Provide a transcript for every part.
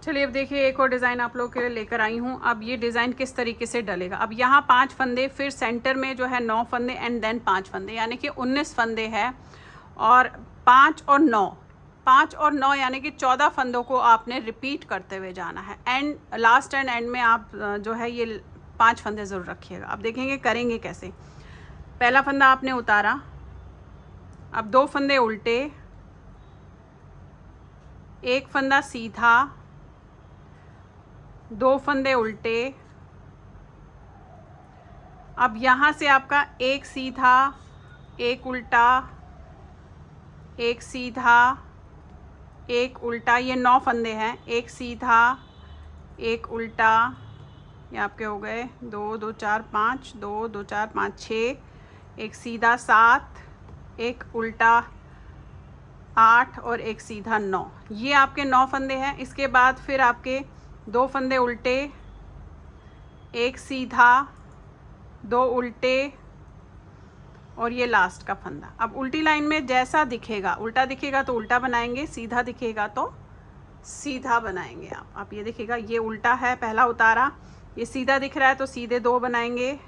चलिए अब देखिए एक और डिज़ाइन आप लोग के लिए लेकर आई हूँ। अब ये डिज़ाइन किस तरीके से डलेगा। अब यहाँ 5 फंदे, फिर सेंटर में जो है 9 फंदे एंड देन 5 फंदे, यानी कि 19 फंदे हैं। और 5 और 9, 5 और 9 यानी कि 14 फंदों को आपने रिपीट करते हुए जाना है। एंड लास्ट एंड एंड में आप जो है ये 5 फंदे ज़रूर रखिएगा। अब देखेंगे करेंगे कैसे। पहला फंदा आपने उतारा, अब 2 फंदे उल्टे, एक फंदा सीधा, 2 फंदे उल्टे। अब यहाँ से आपका एक सीधा, एक उल्टा, एक सीधा, एक उल्टा, ये 9 फंदे हैं। एक सीधा, एक उल्टा, ये आपके हो गए 2 2 4 5, 2 2 4 5 6, एक सीधा 7, एक उल्टा 8 और एक सीधा 9। ये आपके 9 फंदे हैं। इसके बाद फिर आपके 2 फंदे उल्टे, एक सीधा, 2 उल्टे और ये लास्ट का फंदा। अब उल्टी लाइन में जैसा दिखेगा, उल्टा दिखेगा तो उल्टा बनाएंगे, सीधा दिखेगा तो सीधा बनाएंगे। आप ये दिखेगा ये उल्टा है, पहला उतारा, ये सीधा दिख रहा है तो सीधे 2 बनाएंगे,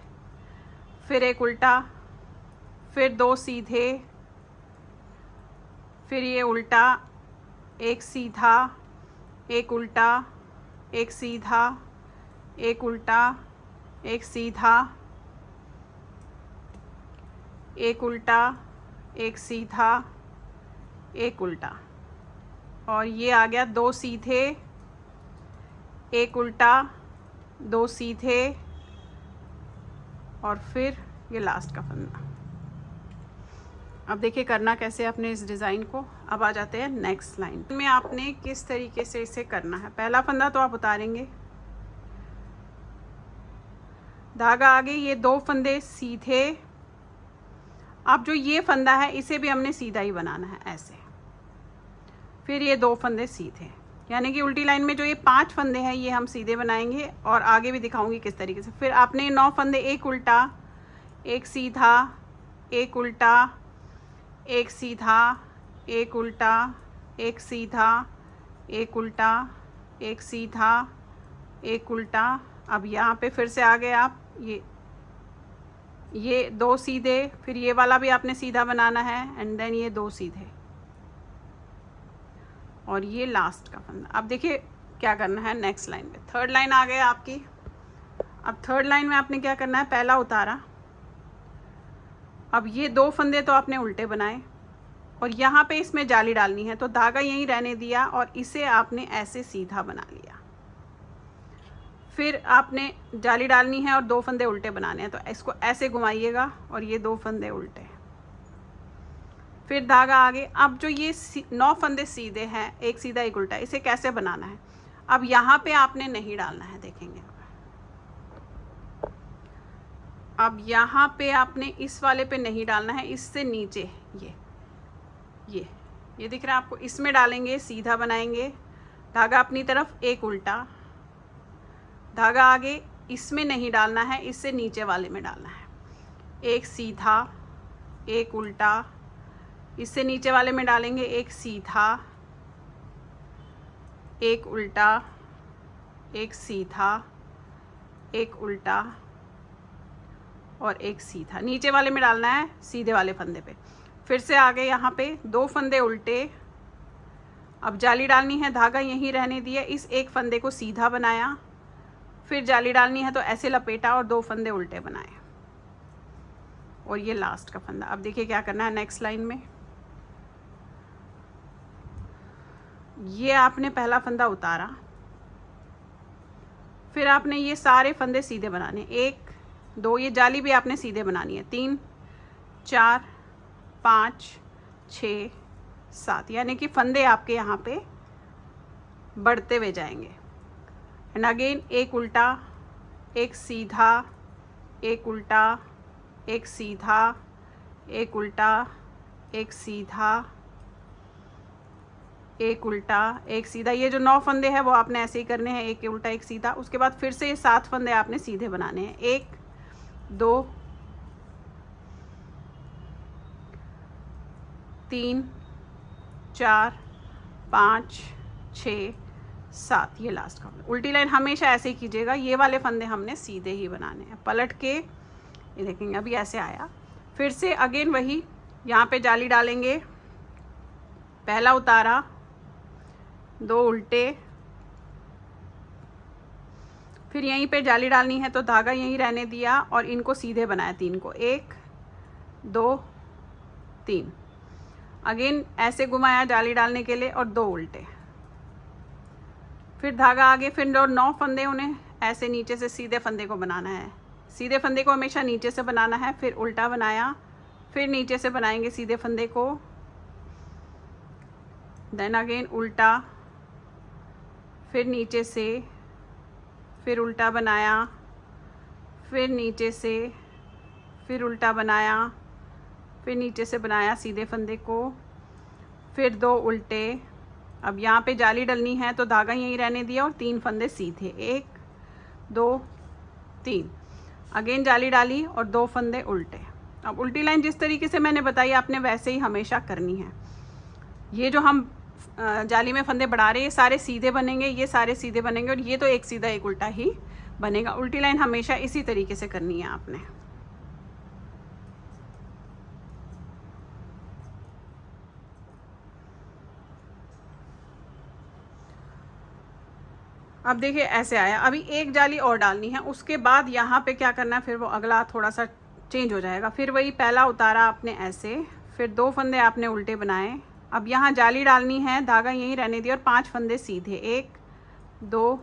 फिर एक उल्टा, फिर 2 सीधे, फिर ये उल्टा, एक सीधा, एक उल्टा, एक सीधा, एक उल्टा, एक सीधा, एक उल्टा, एक सीधा, एक उल्टा। और ये आ गया 2 सीधे, एक उल्टा, 2 सीधे और फिर ये लास्ट का फंदा। अब देखिए करना कैसे आपने इस डिज़ाइन को। अब आ जाते हैं नेक्स्ट लाइन में, आपने किस तरीके से इसे करना है। पहला फंदा तो आप उतारेंगे, धागा आगे, ये 2 फंदे सीधे। अब जो ये फंदा है इसे भी हमने सीधा ही बनाना है ऐसे, फिर ये 2 फंदे सीधे, यानी कि उल्टी लाइन में जो ये 5 फंदे हैं ये हम सीधे बनाएंगे और आगे भी दिखाऊंगी किस तरीके से। फिर आपने 9 फंदे, एक उल्टा, एक सीधा, एक उल्टा, एक सीधा, एक उल्टा, एक सीधा, एक उल्टा, एक सीधा, एक उल्टा। अब यहाँ पे फिर से आ गए आप, ये 2 सीधे, फिर ये वाला भी आपने सीधा बनाना है एंड देन ये 2 सीधे और ये लास्ट का फंदा। अब देखिए क्या करना है नेक्स्ट लाइन में। थर्ड लाइन आ गया आपकी। अब थर्ड लाइन में आपने क्या करना है, पहला उतारा, अब ये 2 फंदे तो आपने उल्टे बनाए और यहाँ पे इसमें जाली डालनी है तो धागा यहीं रहने दिया और इसे आपने ऐसे सीधा बना लिया। फिर आपने जाली डालनी है और 2 फंदे उल्टे बनाने हैं तो इसको ऐसे घुमाइएगा और ये 2 फंदे उल्टे, फिर धागा आगे। अब जो ये 9 फंदे सीधे हैं, एक सीधा एक उल्टा, इसे कैसे बनाना है। अब यहाँ पे आपने नहीं डालना है, देखेंगे अब यहाँ पे आपने इस वाले पे नहीं डालना है, इससे नीचे ये दिख रहा है आपको, इसमें डालेंगे, सीधा बनाएंगे, धागा अपनी तरफ, एक उल्टा, धागा आगे, इसमें नहीं डालना है, इससे नीचे वाले में डालना है, एक सीधा, एक उल्टा, इससे नीचे वाले में डालेंगे, एक सीधा, एक उल्टा, एक सीधा, एक उल्टा और एक सीधा। नीचे वाले में डालना है, सीधे वाले फंदे पे। फिर से आगे यहाँ पे 2 फंदे उल्टे, अब जाली डालनी है, धागा यहीं रहने दिया, इस एक फंदे को सीधा बनाया, फिर जाली डालनी है तो ऐसे लपेटा और 2 फंदे उल्टे बनाए और ये लास्ट का फंदा। अब देखिए क्या करना है नेक्स्ट लाइन में। ये आपने पहला फंदा उतारा, फिर आपने ये सारे फंदे सीधे बनाने, 1 2, ये जाली भी आपने सीधे बनानी है, 3 4 5 6 7, यानी कि फंदे आपके यहाँ पे बढ़ते हुए जाएंगे। एंड अगेन एक उल्टा, एक सीधा, एक उल्टा, एक सीधा, एक उल्टा, एक सीधा, एक उल्टा, एक सीधा। ये जो 9 फंदे हैं वो आपने ऐसे ही करने हैं, एक उल्टा एक सीधा। उसके बाद फिर से ये 7 फंदे आपने सीधे बनाने हैं, 1 2 3 4 5 6 7, ये लास्ट का। उल्टी लाइन हमेशा ऐसे ही कीजिएगा, ये वाले फंदे हमने सीधे ही बनाने हैं। पलट के ये देखेंगे अभी ऐसे आया, फिर से अगेन वही यहाँ पे जाली डालेंगे, पहला उतारा, 2 उल्टे, फिर यहीं पे जाली डालनी है तो धागा यहीं रहने दिया और इनको सीधे बनाया 3 को, 1 2 3, अगेन ऐसे घुमाया जाली डालने के लिए और 2 उल्टे, फिर धागा आगे, फिर 9 फंदे उन्हें ऐसे नीचे से सीधे फंदे को बनाना है। सीधे फंदे को हमेशा नीचे से बनाना है, फिर उल्टा बनाया, फिर नीचे से बनाएंगे सीधे फंदे को, देन अगेन उल्टा, फिर नीचे से, फिर उल्टा बनाया, फिर नीचे से, फिर उल्टा बनाया, फिर नीचे से बनाया सीधे फंदे को, फिर 2 उल्टे। अब यहाँ पे जाली डलनी है तो धागा यहीं रहने दिया और 3 फंदे सीधे, 1 2 3, अगेन जाली डाली और 2 फंदे उल्टे। अब उल्टी लाइन जिस तरीके से मैंने बताई आपने वैसे ही हमेशा करनी है। ये जो हम जाली में फंदे बढ़ा रहे हैं ये सारे सीधे बनेंगे, ये सारे सीधे बनेंगे और ये तो एक सीधा एक उल्टा ही बनेगा। उल्टी लाइन हमेशा इसी तरीके से करनी है आपने। अब देखिए ऐसे आया, अभी एक जाली और डालनी है, उसके बाद यहाँ पे क्या करना है, फिर वो अगला थोड़ा सा चेंज हो जाएगा। फिर वही पहला उतारा आपने ऐसे, फिर 2 फंदे आपने उल्टे बनाए। अब यहाँ जाली डालनी है, धागा यहीं रहने दिया और 5 फंदे सीधे, 1 2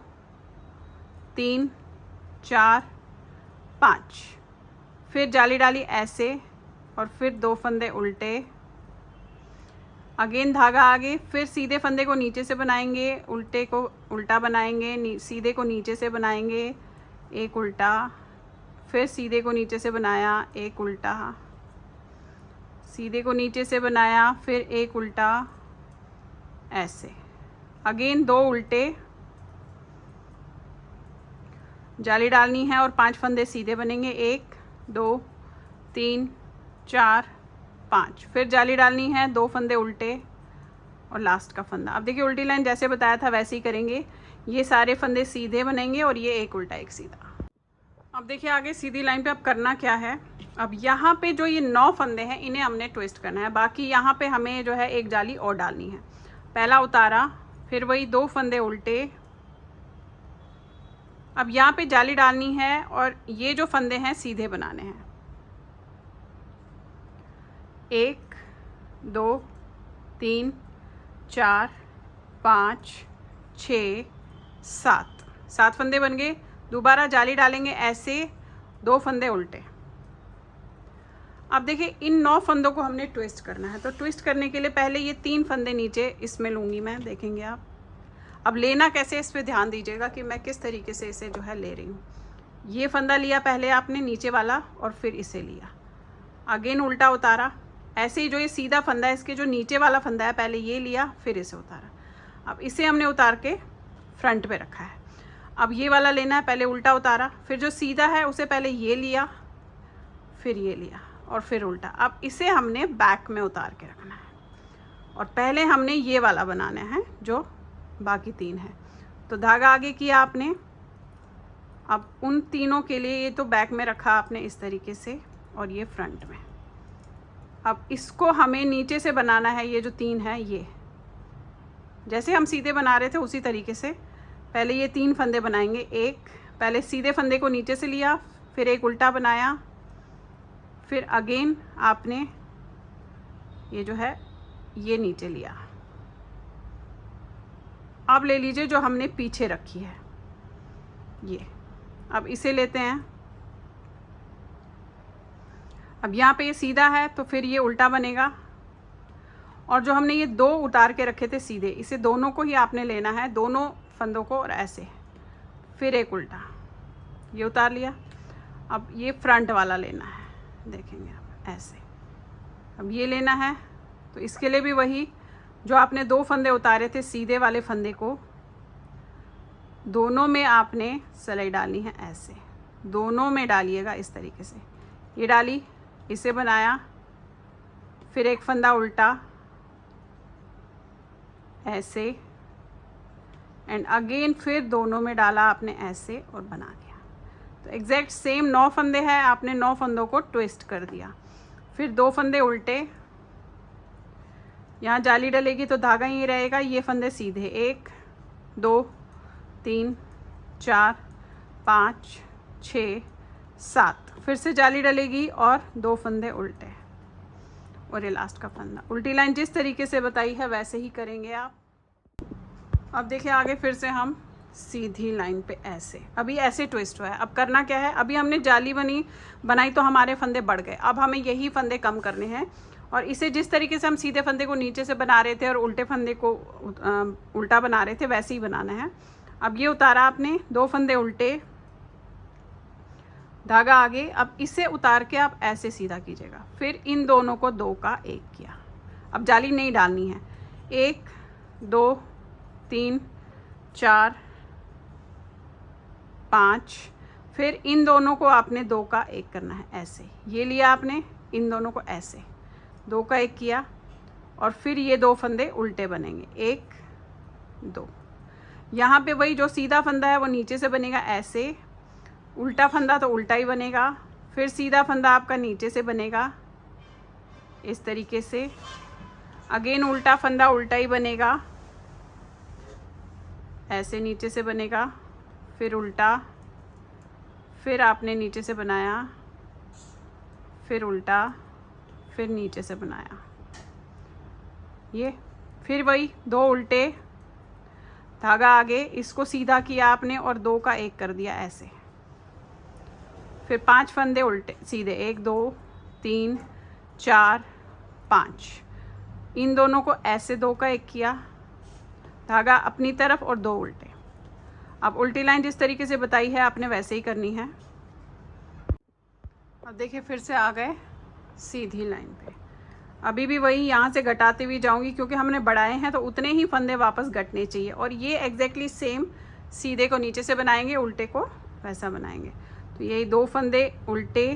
3 4 5, फिर जाली डाली ऐसे और फिर 2 फंदे उल्टे, अगेन धागा आगे, फिर सीधे फंदे को नीचे से बनाएंगे, उल्टे को उल्टा बनाएंगे, सीधे को नीचे से बनाएंगे, 1 उल्टा, फिर सीधे को नीचे से बनाया, 1 उल्टा, सीधे को नीचे से बनाया, फिर 1 उल्टा, ऐसे अगेन 2 उल्टे, जाली डालनी है और 5 फंदे सीधे बनेंगे, 1 2 3 4 5, फिर जाली डालनी है, 2 फंदे उल्टे और लास्ट का फंदा। अब देखिए उल्टी लाइन जैसे बताया था वैसे ही करेंगे, ये सारे फंदे सीधे बनेंगे और ये 1 उल्टा 1 सीधा। अब देखिए आगे सीधी लाइन पे अब करना क्या है, अब यहाँ पे जो ये 9 फंदे हैं इन्हें हमने ट्विस्ट करना है, बाकी यहाँ पे हमें जो है एक जाली और डालनी है। पहला उतारा, फिर वही 2 फंदे उल्टे, अब यहाँ पे जाली डालनी है और ये जो फंदे हैं सीधे बनाने हैं, 1 2 3 4 5 6 7 फंदे बन गए। दोबारा जाली डालेंगे ऐसे, 2 फंदे उल्टे। अब देखिए इन 9 फंदों को हमने ट्विस्ट करना है, तो ट्विस्ट करने के लिए पहले ये 3 फंदे नीचे इसमें लूँगी मैं, देखेंगे आप। अब लेना कैसे इस पर ध्यान दीजिएगा कि मैं किस तरीके से इसे जो है ले रही हूँ। ये फंदा लिया पहले आपने नीचे वाला और फिर इसे लिया, अगेन उल्टा उतारा, ऐसे ही जो ये सीधा फंदा है इसके जो नीचे वाला फंदा है पहले ये लिया फिर इसे उतारा। अब इसे हमने उतार के फ्रंट पे रखा है। अब ये वाला लेना है, पहले उल्टा उतारा, फिर जो सीधा है उसे पहले ये लिया फिर ये लिया और फिर उल्टा। अब इसे हमने बैक में उतार के रखना है और पहले हमने ये वाला बनाना है जो बाकी 3 है। तो धागा आगे किया आपने, अब उन तीनों के लिए ये तो बैक में रखा आपने इस तरीके से और ये फ्रंट में। अब इसको हमें नीचे से बनाना है, ये जो 3 है ये जैसे हम सीधे बना रहे थे उसी तरीके से पहले ये 3 फंदे बनाएंगे। एक पहले सीधे फंदे को नीचे से लिया, फिर एक उल्टा बनाया, फिर अगेन आपने ये जो है ये नीचे लिया। अब ले लीजिए जो हमने पीछे रखी है ये, अब इसे लेते हैं। अब यहाँ पे ये सीधा है तो फिर ये उल्टा बनेगा और जो हमने ये 2 उतार के रखे थे सीधे, इसे दोनों को ही आपने लेना है, दोनों फंदों को, और ऐसे फिर एक उल्टा, ये उतार लिया। अब ये फ्रंट वाला लेना है, देखेंगे आप ऐसे। अब ये लेना है तो इसके लिए भी वही जो आपने 2 फंदे उतारे थे सीधे वाले फंदे को दोनों में आपने सिलाई डालनी है, ऐसे दोनों में डालिएगा इस तरीके से। ये डाली, इसे बनाया, फिर एक फंदा उल्टा ऐसे, एंड अगेन फिर दोनों में डाला आपने ऐसे और बना दिया। तो एग्जैक्ट सेम 9 फंदे हैं, आपने 9 फंदों को ट्विस्ट कर दिया। फिर 2 फंदे उल्टे, यहाँ जाली डलेगी तो धागा यहीं रहेगा, ये फंदे सीधे 1 2 3 4 5 6 7, फिर से जाली डलेगी और 2 फंदे उल्टे और ये लास्ट का फंदा। उल्टी लाइन जिस तरीके से बताई है वैसे ही करेंगे आप। अब देखिए आगे फिर से हम सीधी लाइन पे ऐसे, अभी ऐसे ट्विस्ट हुआ है। अब करना क्या है, अभी हमने जाली बनाई तो हमारे फंदे बढ़ गए, अब हमें यही फंदे कम करने हैं। और इसे जिस तरीके से हम सीधे फंदे को नीचे से बना रहे थे और उल्टे फंदे को उल्टा बना रहे थे वैसे ही बनाना है। अब ये उतारा आपने, 2 फंदे उल्टे, धागा आगे, अब इसे उतार के आप ऐसे सीधा कीजिएगा। फिर इन दोनों को 2 का 1 किया। अब जाली नहीं डालनी है, 1 2 3 4 5, फिर इन दोनों को आपने 2 का 1 करना है ऐसे। ये लिया आपने, इन दोनों को ऐसे 2 का 1 किया और फिर ये 2 फंदे उल्टे बनेंगे 1 2। यहाँ पे वही जो सीधा फंदा है वो नीचे से बनेगा ऐसे, उल्टा फंदा तो उल्टा ही बनेगा, फिर सीधा फंदा आपका नीचे से बनेगा इस तरीके से, अगेन उल्टा फंदा उल्टा ही बनेगा ऐसे नीचे से बनेगा, फिर उल्टा, फिर आपने नीचे से बनाया, फिर उल्टा, फिर नीचे से बनाया ये, फिर वही 2 उल्टे, धागा आगे, इसको सीधा किया आपने और 2 का 1 कर दिया ऐसे। फिर 5 फंदे उल्टे सीधे, 1 2 3 4 5, इन दोनों को ऐसे 2 का 1 किया, धागा अपनी तरफ और 2 उल्टे। अब उल्टी लाइन जिस तरीके से बताई है आपने वैसे ही करनी है। अब देखिए फिर से आ गए सीधी लाइन पे। अभी भी वही यहाँ से घटाते हुए जाऊंगी क्योंकि हमने बढ़ाए हैं तो उतने ही फंदे वापस घटने चाहिए। और ये एग्जैक्टली सेम सीधे को नीचे से बनाएंगे, उल्टे को वैसा बनाएंगे। तो यही 2 फंदे उल्टे,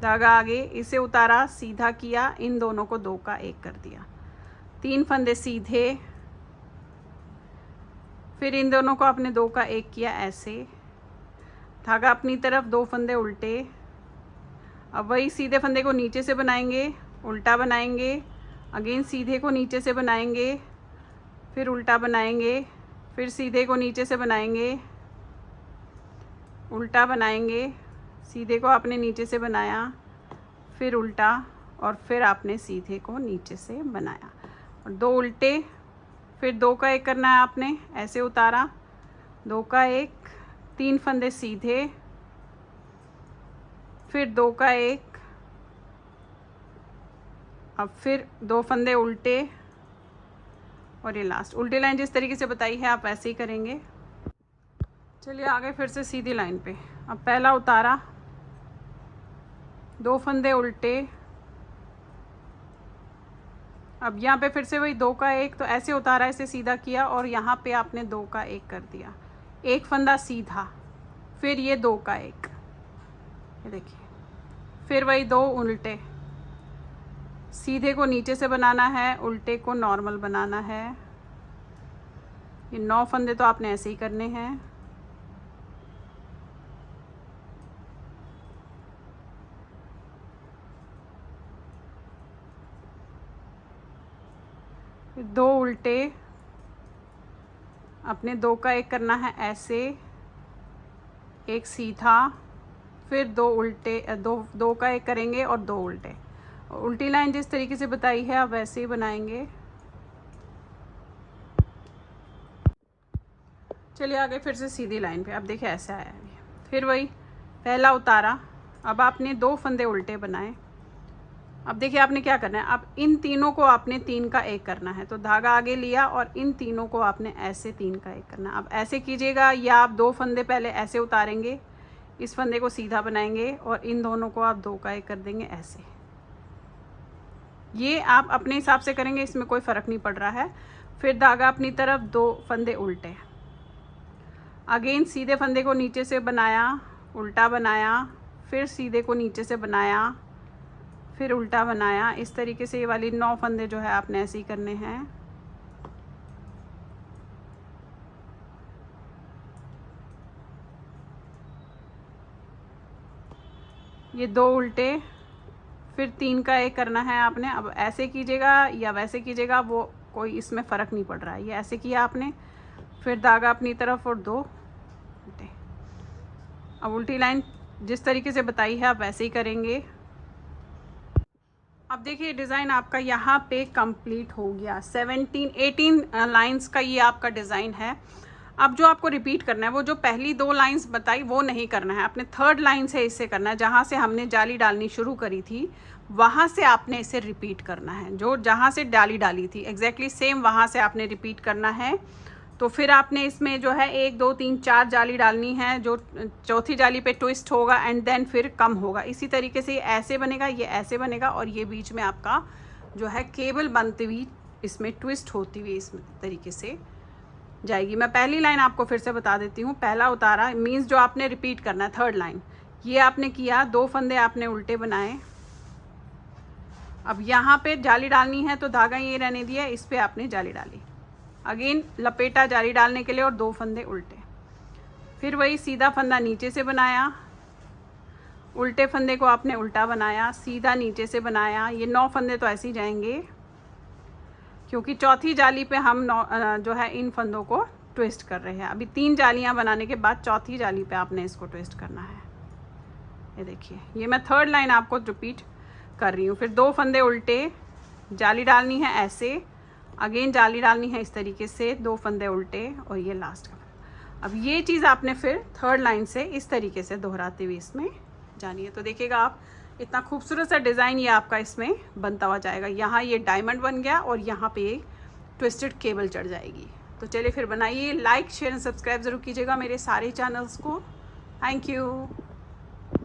धागा आगे, इसे उतारा सीधा किया, इन दोनों को 2 का 1 कर दिया, 3 फंदे सीधे, फिर इन दोनों को आपने 2 का 1 किया ऐसे, धागा अपनी तरफ, 2 फंदे उल्टे। अब वही सीधे फंदे को नीचे से बनाएंगे, उल्टा बनाएंगे, अगेन सीधे को नीचे से बनाएंगे, फिर उल्टा बनाएंगे, फिर सीधे को नीचे से बनाएंगे, उल्टा बनाएंगे, सीधे को आपने नीचे से बनाया, फिर उल्टा, और फिर आपने सीधे को नीचे से बनाया और 2 उल्टे, फिर 2 का 1 करना है आपने, ऐसे उतारा, 2 का 1, 3 फंदे सीधे, फिर 2 का 1, अब फिर 2 फंदे उल्टे और ये लास्ट। उल्टी लाइन जिस तरीके से बताई है आप वैसे ही करेंगे। चलिए आगे फिर से सीधी लाइन पे। अब पहला उतारा, 2 फंदे उल्टे, अब यहाँ पे फिर से वही 2 का 1, तो ऐसे उतारा, ऐसे सीधा किया और यहाँ पे आपने 2 का 1 कर दिया, 1 फंदा सीधा, फिर ये 2 का 1, ये देखिए, फिर वही 2 उल्टे, सीधे को नीचे से बनाना है, उल्टे को नॉर्मल बनाना है। ये 9 फंदे तो आपने ऐसे ही करने हैं। फिर 2 उल्टे, अपने 2 का 1 करना है ऐसे, 1 सीधा, फिर 2 उल्टे, 2 का 1 करेंगे और 2 उल्टे। उल्टी लाइन जिस तरीके से बताई है आप वैसे ही बनाएंगे। चलिए आगे फिर से सीधी लाइन पे। अब देखिए ऐसा आया, फिर वही पहला उतारा, अब आपने 2 फंदे उल्टे बनाए। अब देखिए आपने क्या करना है, अब इन तीनों को आपने 3 का 1 करना है, तो धागा आगे लिया और इन तीनों को आपने ऐसे 3 का 1 करना है। अब ऐसे कीजिएगा, या आप 2 फंदे पहले ऐसे उतारेंगे, इस फंदे को सीधा बनाएंगे और इन दोनों को आप 2 का 1 कर देंगे ऐसे। ये आप अपने हिसाब से करेंगे, इसमें कोई फ़र्क नहीं पड़ रहा है। फिर धागा अपनी तरफ, 2 फंदे उल्टे, अगेन सीधे फंदे को नीचे से बनाया, उल्टा बनाया, फिर सीधे को नीचे से बनाया, फिर उल्टा बनाया। इस तरीके से ये वाली 9 फंदे जो है आपने ऐसे ही करने हैं। ये 2 उल्टे, फिर 3 का एक करना है आपने। अब ऐसे कीजिएगा या वैसे कीजिएगा, वो कोई इसमें फ़र्क नहीं पड़ रहा है। ये ऐसे किया आपने, फिर धागा अपनी तरफ और 2 उल्टे। अब उल्टी लाइन जिस तरीके से बताई है आप वैसे ही करेंगे। अब देखिए डिज़ाइन आपका यहाँ पे कंप्लीट हो गया। 18 लाइंस का ये आपका डिज़ाइन है। अब जो आपको रिपीट करना है, वो जो पहली 2 लाइंस बताई वो नहीं करना है, आपने 3rd लाइन से इसे करना है। जहाँ से हमने जाली डालनी शुरू करी थी वहाँ से आपने इसे रिपीट करना है। जो जहाँ से डाली डाली थी एग्जैक्टली सेम वहाँ से आपने रिपीट करना है। तो फिर आपने इसमें जो है 1 2 3 4 जाली डालनी है। जो चौथी जाली पे ट्विस्ट होगा एंड देन फिर कम होगा। इसी तरीके से ये ऐसे बनेगा, ये ऐसे बनेगा, और ये बीच में आपका जो है केबल बनती हुई इसमें ट्विस्ट होती हुई इस तरीके से जाएगी। मैं पहली लाइन आपको फिर से बता देती हूँ। पहला उतारा मीन्स जो आपने रिपीट करना है 3rd लाइन, ये आपने किया, 2 फंदे आपने उल्टे बनाए। अब यहाँ पे जाली डालनी है तो धागा ये रहने दिया, इस पे आपने जाली डाली। अगेन लपेटा जाली डालने के लिए और 2 फंदे उल्टे। फिर वही सीधा फंदा नीचे से बनाया, उल्टे फंदे को आपने उल्टा बनाया, सीधा नीचे से बनाया। ये 9 फंदे तो ऐसे ही जाएंगे क्योंकि चौथी जाली पे हम जो है इन फंदों को ट्विस्ट कर रहे हैं। अभी 3 जालियां बनाने के बाद चौथी जाली पे आपने इसको ट्विस्ट करना है। ये देखिए, ये मैं 3rd लाइन आपको रिपीट कर रही हूँ। फिर 2 फंदे उल्टे, जाली डालनी है ऐसे, अगेन जाली डालनी है इस तरीके से, 2 फंदे उल्टे, और ये लास्ट का। अब ये चीज़ आपने फिर 3rd लाइन से इस तरीके से दोहराते हुए इसमें जानी है। तो देखिएगा आप, इतना खूबसूरत सा डिज़ाइन ये आपका इसमें बनता हुआ जाएगा। यहाँ ये डायमंड बन गया और यहाँ पे ट्विस्टेड केबल चढ़ जाएगी। तो चलिए फिर बनाइए। लाइक शेयर एंड सब्सक्राइब ज़रूर कीजिएगा मेरे सारे चैनल्स को। Thank you.